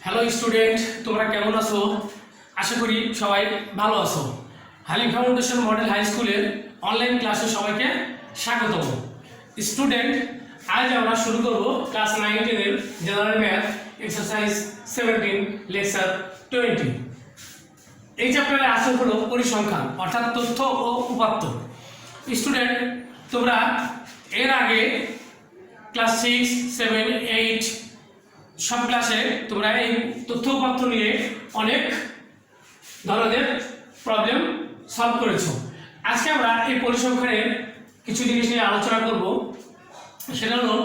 Hello student, তোমরা কেমন আছো? আশা করি সবাই ভালো আছো। হালিম ফাউন্ডেশন মডেল হাই স্কুলের অনলাইন ক্লাসে সবাইকে স্বাগতম। স্টুডেন্ট, আজ আমরা শুরু করব ক্লাস 9 এর জেনারেল ম্যাথ এক্সারসাইজ 17 লেকচার 20। এই চ্যাপ্টারে আছে হলো পরিসংখ্যান অর্থাৎ তথ্য ও উপাত্ত। স্টুডেন্ট, তোমরা এর আগে ক্লাস 6, 7, 8 সব ক্লাসে তোমরা এই তথ্য উপাত্ত নিয়ে অনেক ধরনের প্রবলেম সলভ করেছো। আজকে আমরা এই পরিসংখ্যানের কিছু জিনিস নিয়ে আলোচনা করব। সেটা হলো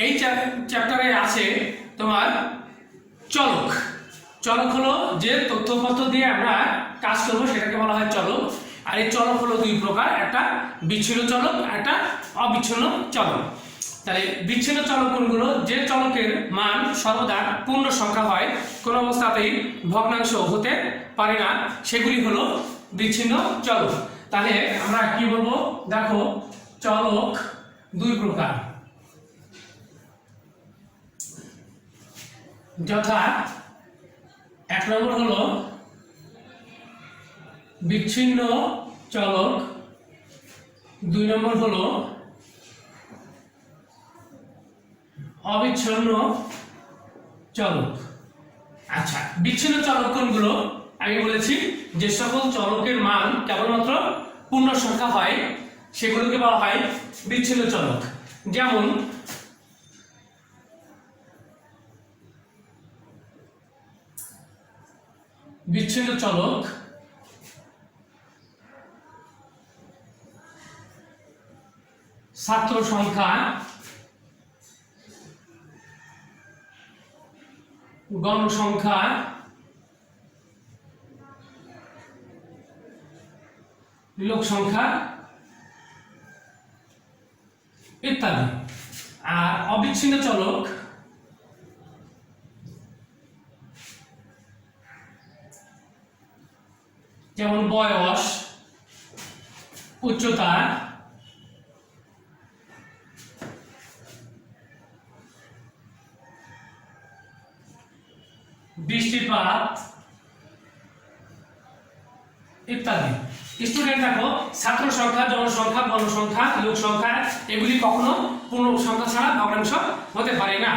এই চ্যাপ্টারে আছে তোমার চলক। চলক হলো যে তথ্য উপাত্ত দিয়ে আমরা কাজ করব, সেটাকে বলা হয় চলক। আর এই চলক হলো দুই প্রকার, একটা বিচ্ছিন্ন চলক, একটা অবিচ্ছিন্ন চলক। তাহলে বিচ্ছিন্ন চলক কোনগুলো? যে চলকের মান সর্বদা পূর্ণ সংখ্যা হয়, কোনো অবস্থাতেই ভগ্নাংশ হতে পারে না, সেগুলি হলো বিচ্ছিন্ন চলক। তাহলে আমরা কি বলবো? দেখো, চলক দুই প্রকার, যথা এক নম্বর হলো বিচ্ছিন্ন চলক, দুই নম্বর হলো অবিচ্ছিন্ন চলক। আচ্ছা, বিচ্ছিন্ন চলক কোনগুলো? আমি বলেছি যে সকল চলকের মান কেবলমাত্র পূর্ণ সংখ্যা হয় সেগুলোকে বলা হয় বিচ্ছিন্ন চলক। যেমন বিচ্ছিন্ন চলক ছাত্র সংখ্যা, গণসংখ্যা, লোক সংখ্যা ইত্যাদি। আর অবিচ্ছিন্ন চলক যেমন বয়স, উচ্চতা, বৃষ্টিপাত ইত্যাদি। স্টুডেন্ট দেখো, ছাত্র সংখ্যা, জনসংখ্যা, গণসংখ্যা, লোক সংখ্যা এগুলি কখনো পূর্ণ সংখ্যা ছাড়া ভগ্নাংশ হতে পারে না।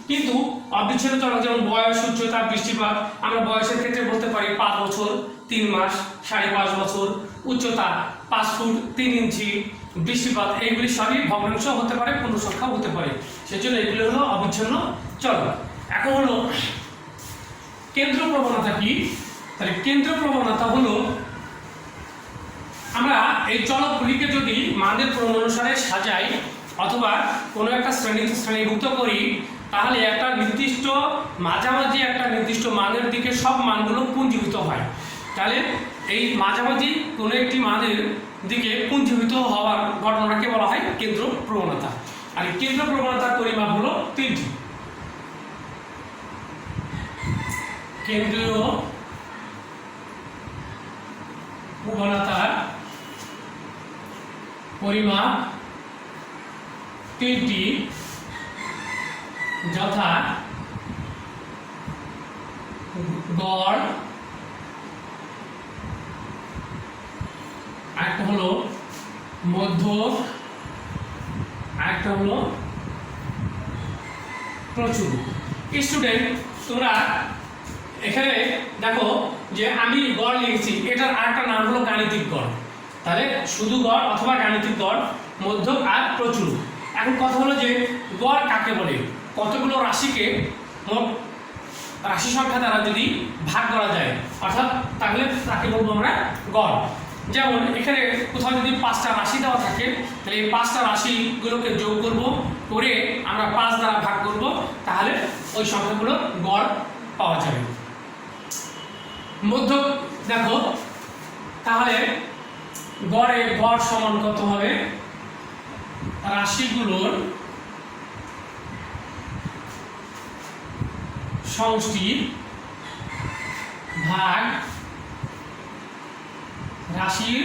কিন্তু অবিচ্ছিন্ন চলক যেমন বয়স, উচ্চতা, বৃষ্টিপাত, আমরা বয়সের ক্ষেত্রে বলতে পারি 5 বছর 3 মাস, 5.5 বছর, উচ্চতা 5 ফুট 3 ইঞ্চি, বৃষ্টিপাত, এইগুলি সবই ভগ্নাংশ হতে পারে, পূর্ণ সংখ্যা হতে পারে। সেজন্য এগুলি হলো অবিচ্ছিন্ন চলক। এখন হলো কেন্দ্র প্রবণতা কি? তাহলে কেন্দ্র প্রবণতা হলো আমরা এই চলকগুলিকে যদি মানের ক্রম অনুসারে সাজাই অথবা কোনো একটা শ্রেণীভুক্ত করি, তাহলে একটা নির্দিষ্ট মাঝামাঝি একটা নির্দিষ্ট মানের দিকে সব মানগুলো পুঞ্জীভূত হয়। তাহলে এই মাঝামাঝি কোনো একটি মানের দিকে পুঞ্জীভূত হওয়ার ঘটনাকে বলা হয় কেন্দ্র প্রবণতা। আর এই কেন্দ্র প্রবণতার পরিমাপ হলো 3টি। কেন্দ্রীয় প্রবণতার পরিমাপ 3টি, যথা গড়, একটা হলো মধ্যক, একটা হলো প্রচুর। স্টুডেন্ট, তোমরা এখানে দেখো যে আমি গড় লিখেছি, এটার আরেকটা নাম হলো গাণিতিক গড়। তাহলে শুধু গড় অথবা গাণিতিক গড়, মধ্যক আর প্রচুর। এখন কথা হলো যে গড় কাকে বলে? কতগুলো রাশিকে মোট রাশি সংখ্যা দ্বারা যদি ভাগ করা যায় অর্থাৎ, তাহলে তাকে বলবো আমরা গড়। যেমন এখানে কোথাও যদি 5টা রাশি দেওয়া থাকে, তাহলে এই 5টা রাশিগুলোকে যোগ করব, করে আমরা 5 দ্বারা ভাগ করব, তাহলে ওই সংখ্যাগুলো গড় পাওয়া যাবে। মধ্যক দেখো, তাহলে গড় সমান কত হবে? রাশিগুলোর সমষ্টি ভাগ রাশির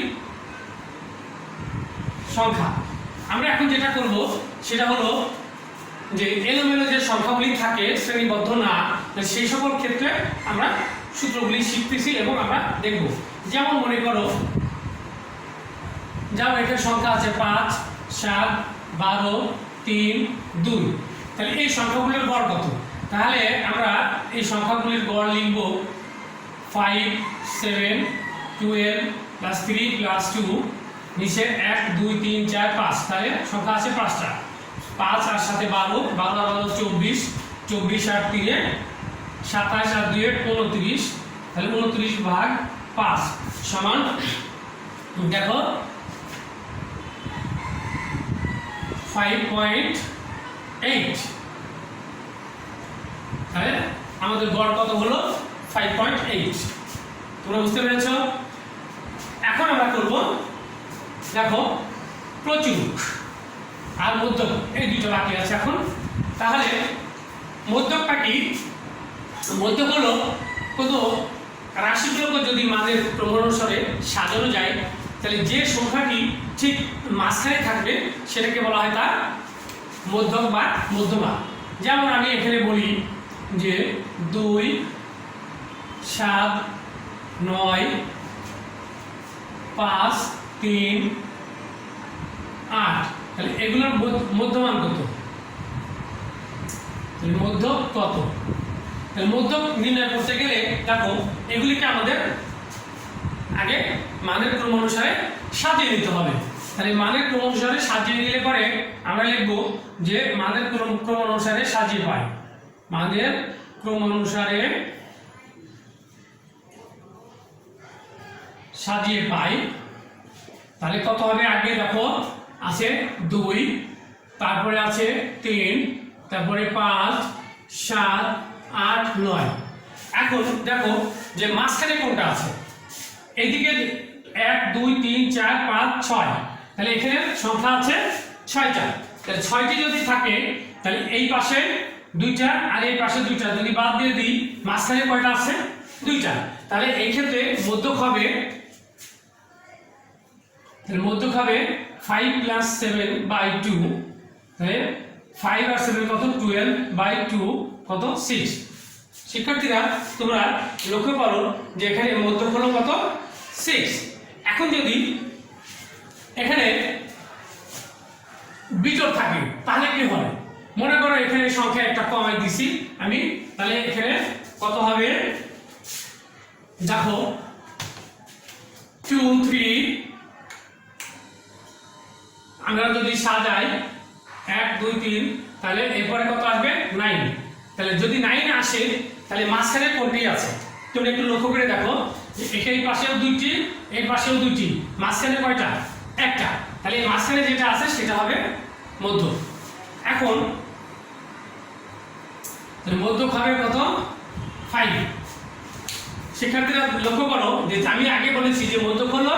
সংখ্যা। আমরা এখন যেটা করব সেটা হলো যে এলোমেলো যে সংখ্যাগুলি থাকে শ্রেণীবদ্ধ না, সেই সকল ক্ষেত্রে আমরা সূত্রগুলি শিখতেছি এবং আমরা দেখব। যেমন মনে করো, যেমন এখানে সংখ্যা আছে 5, 7, 12, 3, 2, তাহলে এই সংখ্যাগুলির গড় কত? তাহলে আমরা এই সংখ্যাগুলির গড় লিখব 5, 7, 12 প্লাস 3 প্লাস 2, নিচে 1, 2, 3, 4, 5, তাহলে সংখ্যা আছে 5টা। 5 আর সাথে 12, 12 আর 24, 24 আর 3 27 আর 2 29, তাহলে 29 ভাগ 5 সমান দেখো 5.8। তাহলে আমাদের গড় কত হলো? 5.8। তোমরা বুঝতে পেরেছ? এখন আমরা করব, দেখো প্রচুর আর মধ্যক, এই দুটো বাকি আছে এখন। তাহলে মধ্যকটা কি? মধ্যক হলো কোনো রাশিগুলোকে যদি মানের ক্রমানুসারে সাজানো যায়, তাহলে যে সংখ্যাটি ঠিক মাঝখানে থাকবে সেটাকে বলা হয় তার মধ্যক বা মধ্যমা। যেমন আমি এখানে বলি যে 2, 7, 9, 5, 3, 8, তাহলে এগুলোর মধ্যমান কত? তাহলে মধ্যক কত? তাহলে মধ্যক নির্ণয় করতে গেলে দেখো এগুলিকে আমাদের আগে মানের ক্রম অনুসারে সাজিয়ে নিতে হবে। তাহলে মানের ক্রম অনুসারে সাজিয়ে নিলে পরে আমরা লিখব যে মানের ক্রম অনুসারে সাজিয়ে পাই, মানের ক্রম অনুসারে সাজিয়ে পাই। তাহলে কত হবে? আগে দেখো আছে 2, তারপরে আছে 3, তারপরে 5, 7, 8, 9। এখন দেখো যে মাঝখানে কোনটা আছে? এইদিকে 1, 2, 3, 4, 5, 6, তাহলে এখানে সংখ্যা আছে 6টা। তাহলে 6টি যদি থাকে তাহলে এই পাশে 2টা আর এই পাশে 2টা যদি বাদ দিয়ে দিই, মাঝখানে কয়টা আছে? 2টা। তাহলে এই ক্ষেত্রে মধ্যক হবে, তাহলে মধ্যক হবে 5 + 7/2। তাহলে 5 আর 7 কত? 12/2 কত? 6। শিক্ষার্থীরা তোমরা লক্ষ্য করো যে এখানে মধ্যক হলো কত? 6। এখন যদি এখানে বিজোড় থাকে তাহলে কি হবে? মনে করো এখানে সংখ্যা একটা কমাই দিছি আমি, তাহলে এখানে কত হবে? দেখো 2, 3, আমরা যদি সাজাই 1, 2, 3, তাহলে এরপরে কত আসবে? 9। তাহলে যদি 9 আসে তাহলে মাঝখানে কোনটি আছে? তোমরা একটু লক্ষ্য করে দেখো, এই পাশেও 2টি, এই পাশেও 2টি, মাঝখানে কয়টা? একটা। তাহলে এই মাঝখানে যেটা আছে সেটা হবে মধ্যক। এখন মধ্যক হবে কত? 5। শিক্ষার্থীরা লক্ষ্য করো যে আমি আগে বলেছি যে মধ্যক হলো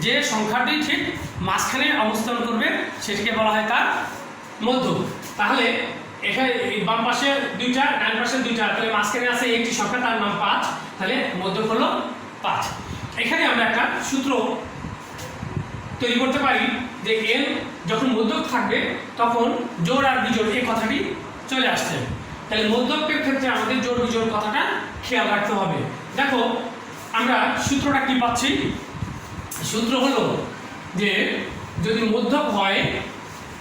যে সংখ্যাটি ঠিক মাঝখানে অবস্থান করবে সেটাকে বলা হয় তার মধ্যক। তাহলে এখানে বাম পাশে 2টা, ডান পাশে 2টা, তাহলে মাঝখানে আছে একটি সংখ্যা, তার নাম 5, তাহলে মধ্যক হলো 5। এখানে আমরা একটা সূত্র তৈরি করতে পারি যে n যখন মধ্যক থাকবে তখন জোড় আর বিজোড় এই কথাটি চলে আসছে। তাহলে মধ্যকের ক্ষেত্রে আমাদের জোড় বিজোড় কথাটা খেয়াল রাখতে হবে। দেখো আমরা সূত্রটা কি পাচ্ছি? সূত্র হলো যে যদি মধ্যক হয়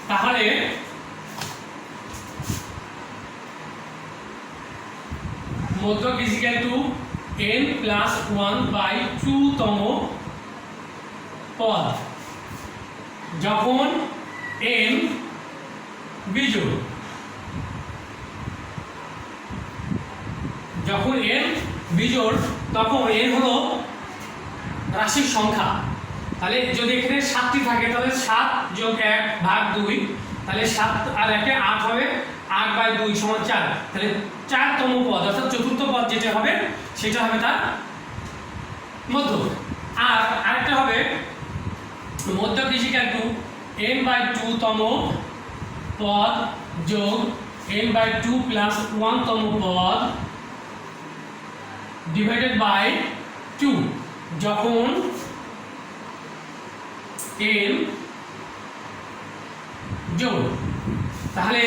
তাহলে মধ্যক = n + 1/2 তম পদ যখন n বিজোড়, যখন n বিজোড় তখন n হলো রাশির সংখ্যা। তাহলে যদি এখানে 7টি থাকে তাহলে 7 + 1/2, তাহলে 7 আর 1 8 হবে, 8/2 = 4। তাহলে 4তম পদ অর্থাৎ চতুর্থ পদ যেটা হবে সেটা হবে তার মধ্যক। আর আরেকটা হবে মধ্যক = n/2 তম পদ যোগ n/2 + 1তম পদ /2 যখন n জোড়। তাহলে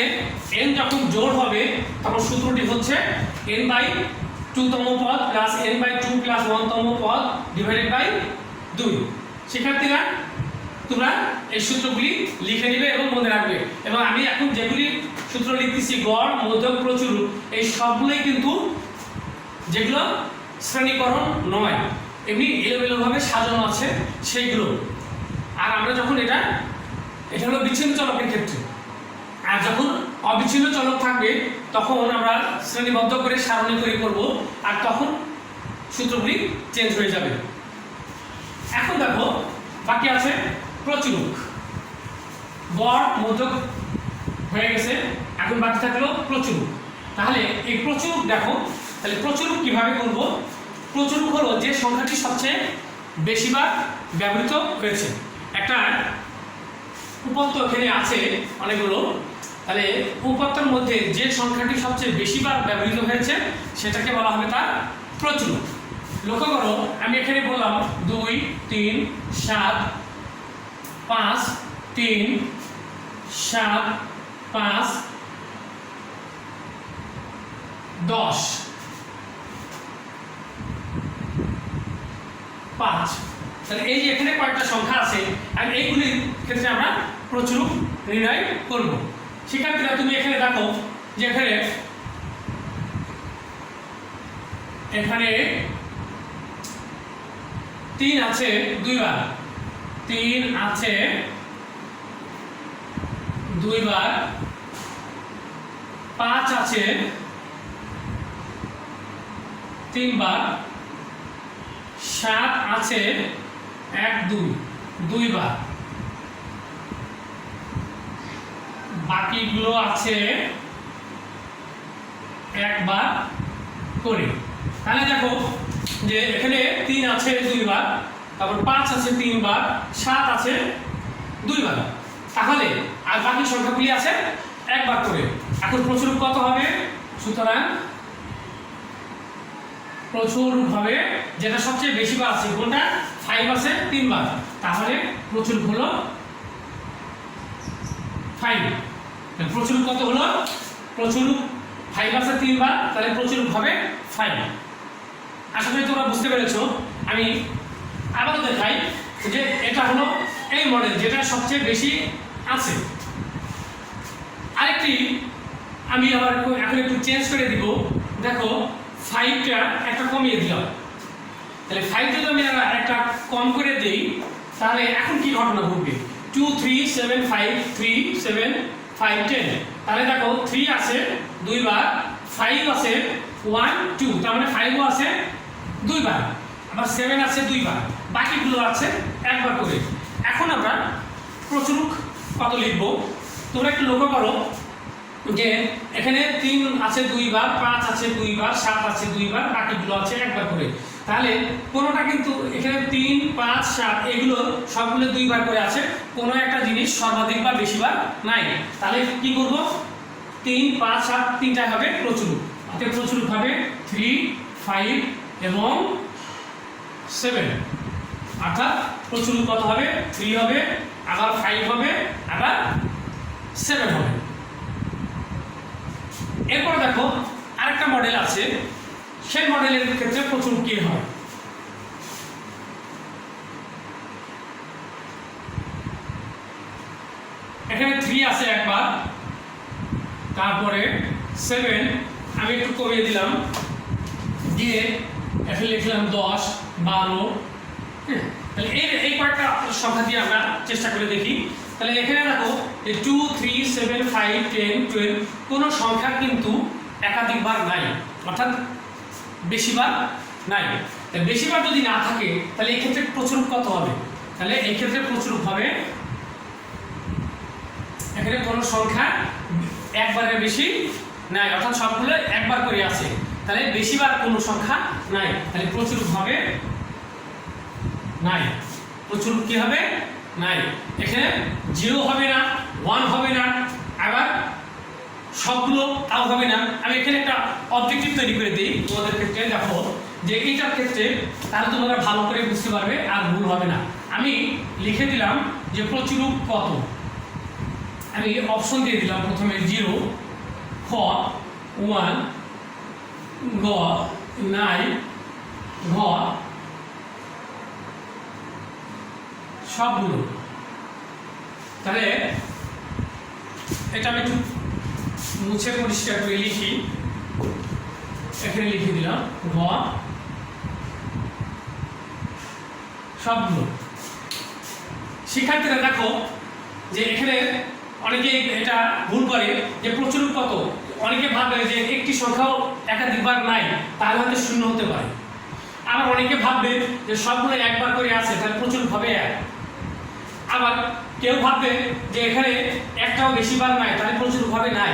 n যখন জোড় হবে তখন সূত্রটি হচ্ছে n বাই 2 তম পদ প্লাস n বাই 2 প্লাস 1 তম পদ ডিভাইডেড বাই 2। শিক্ষার্থীরা তোমরা এই সূত্রগুলি লিখে নেবে এবং মনে রাখবে। এবং আমি এখন যেগুলি সূত্র লিখতেছি গড়, মধ্যক, প্রচুর, এই সবগুলোই কিন্তু যেগুলো শ্রেণীকরণ নয়, এমনি এলোমেলোভাবে সাজানো আছে সেইগুলো। আর আমরা যখন এটা হলো বিচ্ছিন্ন চলকের ক্ষেত্রে, আর যখন অবিচ্ছিন্ন চলক থাকবে তখন আমরা শ্রেণীবদ্ধ করে সারণী তৈরি করব, আর তখন সূত্রগুলি চেঞ্জ হয়ে যাবে। এখন দেখো বাকি আছে প্রচুরক। গড়, মধ্যক হয়ে গেছে, এখন বাকি থাকলো প্রচুরক। তাহলে এই প্রচুরক দেখো, তাহলে প্রচুরক কিভাবে করব? প্রচুরক হলো যে সংখ্যাটি সবচেয়ে বেশিবার ব্যবহৃত হয়েছে। একটা উপাত্ত এখানে আছে অনেকগুলো, তাহলে উপাত্তের মধ্যে যে সংখ্যাটি সবচেয়ে বেশিবার ব্যবহৃত হয়েছে সেটাকে বলা হবে তার প্রচুরক। লক্ষ্য করো, আমি এখানে বললাম 2, 3, 7, 5, 3, 7, 5, 10, 5। তাহলে এই যে এখানে কয়েকটা সংখ্যা আছে, আর এইগুলির ক্ষেত্রে আমরা প্রচুরক নির্ণয় করব। শিক্ষার্থীরা তুমি এখানে দেখো যে এখানে 3 আছে 2 বার, 3 আছে 2 বার, 5 আছে 3 বার, 7 আছে 1, 2 বার, বাকিগুলো আছে একবার করে। তাহলে দেখো যে এখানে 3 আছে 2 বার, তারপর 5 আছে 3 বার, 7 আছে 2 বার, তাহলে আর বাকি সংখ্যাগুলি আছে একবার করে। এখন প্রচুরক কত হবে? সুতরাং প্রচুরক হবে যেটা সবচেয়ে বেশি বার আছে, কোনটা? 5 আছে 3 বার, তাহলে প্রচুরক হলো 5। প্রচুরক কত হলো? প্রচুরক 5 আছে 3 বার, তাহলে প্রচুরক হবে 5। আশা করি তোমরা বুঝতে পেরেছো। আমি আবারও দেখাই যে এটা হলো এই মডেল যেটা সবচেয়ে বেশি আছে। আরেকটি আমি আবার এখন একটু চেঞ্জ করে দিব। দেখো 5টা একটা কমিয়ে দিলাম, তাহলে 5 যদি আমি একটা কম করে দিই তাহলে এখন কি ঘটনা ঘটবে? 2, 3, 7, 5, 3, 7, 5, 10। তাহলে দেখো 3 আছে 2 বার, 5 আছে 1, 2, তার মানে 5ও আছে 2 বার, আবার 7 আছে 2 বার, বাকিগুলো আছে একবার করে। এখন আমরা প্রচুরক কত লিখব? তোমরা একটু লক্ষ্য করো যে এখানে 3 আছে 2 বার, 5 আছে 2 বার, 7 আছে 2 বার, বাকিগুলো আছে একবার করে। তাহলে কোনোটা কিন্তু এখানে 3, 5, 7 এগুলো সবগুলো 2 বার করে আছে, কোনো একটা জিনিস সর্বাধিক বা বেশিবার নাই। তাহলে কি করব? 3, 5, 7 তিনটা হবে প্রচুরক। অর্থাৎ প্রচুরক হবে 3, 5 এবং 7। অর্থাৎ প্রচুরক কত হবে? 3 হবে, আবার 5 হবে, আবার 7 হবে। এরপর দেখো আরেকটা মডেল আছে, সেই মডেলের ক্ষেত্রে প্রচুরক কি হয়? এখানে 3 আছে একবার, তারপরে 7 আমি একটু কমিয়ে দিলাম, দিয়ে এখানে লিখলাম 10, 12। তাহলে এই কয়েকটা সংখ্যা দিয়ে আমরা চেষ্টা করে দেখি। তাহলে এখানে দেখো 2, 3, 7, 5, 10, 12 কোনো সংখ্যা কিন্তু একাধিকবার নাই, অর্থাৎ বেশিবার নাই। বেশিবার যদি না থাকে তাহলে এই ক্ষেত্রে প্রচুরক কত হবে? তাহলে এই ক্ষেত্রে প্রচুরক হবে এখানে কোনো সংখ্যা একবারের বেশি নাই, অর্থাৎ সবগুলো একবার করে আছে, তাহলে বেশিবার কোনো সংখ্যা নাই, তাহলে প্রচুরক হবে নাই। প্রচুরক কি হবে? নাই। এখানে 0 হবে না, 1 হবে না, আবার সবগুলো তাও হবে না। আমি এখানে একটা অবজেক্টিভ তৈরি করে দিই তোমাদের ক্ষেত্রে, দেখো যে এইটার ক্ষেত্রে তাহলে তোমরা ভালো করে বুঝতে পারবে আর ভুল হবে না। আমি লিখে দিলাম যে প্রচুরক কত। আমি অপশন দিয়ে দিলাম প্রথমে 0 খ 1 গ 9 ঘ সবগুলো। তাহলে এটা আমি একটু মুছে পরিষ্কার করে লিখি, এখানে লিখে দিলাম ঘ সবগুলো। শিক্ষার্থীরা দেখো যে এখানে অনেকে এটা ভুল করে যে প্রচুর কত, অনেকে ভাবে যে একটি সংখ্যাও একাধিকবার নাই তাহলে হয়তো শূন্য হতে পারে। আবার অনেকে ভাববে যে সবগুলো একবার করে আছে তাহলে প্রচুর হবে এক। আবার কেউ ভাববে যে এখানে একটাও বেশিবার নাই তাহলে প্রচুর ভাবে নাই।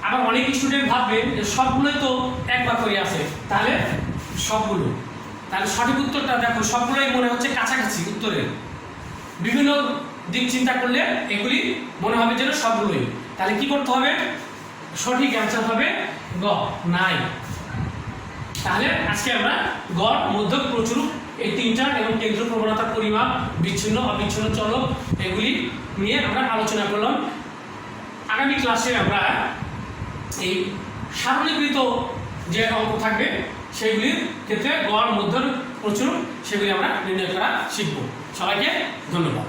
আবার অনেক স্টুডেন্ট ভাববে যে সবগুলোই তো একবার করে আছে তাহলে সবগুলো। তাহলে সঠিক উত্তরটা দেখো সবগুলোই মনে হচ্ছে কাছাকাছি উত্তরের, বিভিন্ন দিক চিন্তা করলে এগুলি মনে হবে যেন সবগুলোই। তাহলে কি করতে হবে, সঠিক অ্যান্সার হবে গ নাই। তাহলে আজকে আমরা গড়, মধ্যক, প্রচুর এই তিনটা এবং কেন্দ্র প্রবণতার পরিমাপ, বিচ্ছিন্ন অবিচ্ছিন্ন চলক এগুলি নিয়ে আমরা আলোচনা করলাম। আগামী ক্লাসে আমরা এই সারণীকৃত যে অঙ্ক থাকবে সেগুলির ক্ষেত্রে গড়, মধ্যক, প্রচুর সেগুলি আমরা নির্ণয় করা শিখব। সবাইকে ধন্যবাদ।